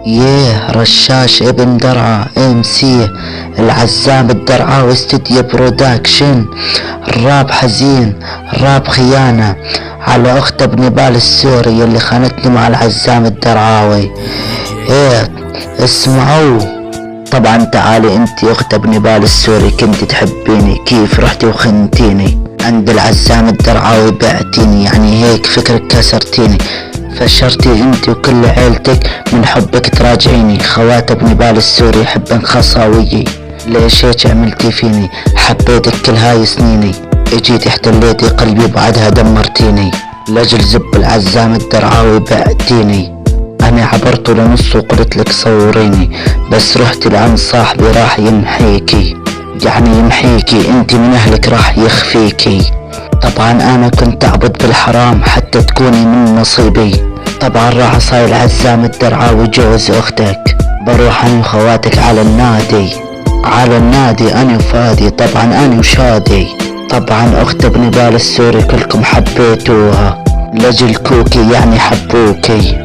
ياه رشاش ابن درعا ام سي العزام الدرعاوي استديو برودكشن. الراب حزين، الراب خيانة على اخت ابن بال السوري اللي خانتني مع العزام الدرعاوي. ايه اسمعوا. طبعا تعالي انتي اخت ابن بال السوري كنت تحبيني، كيف رحتي وخنتيني عند العزام الدرعاوي بعتيني، يعني هيك فكرك كسرتيني، فشرتي انت وكل عيلتك من حبك تراجعيني. خوات ابن بال السوري يحبن خصاويي، ليش هيك عملتي فيني؟ حبيتك كل هاي سنيني، اجيتي احتليتي قلبي بعدها دمرتيني، لاجل زب العزام الدرعاوي بعتيني. انا عبرته لنص وقلت لك صوريني، بس رحتي لعند صاحبي راح يمحيكي، يعني يمحيكي انت من اهلك راح يخفيكي. طبعا انا كنت اعبد بالحرام حتى تكوني من نصيبي. طبعا راح صاير العزام الدرعاوي جوز اختك، بروح انا وخواتك على النادي انا وفادي، طبعا انا وشادي. طبعا اخت ابن بال السوري كلكم حبيتوها، لاجل كوكي يعني حبوكي.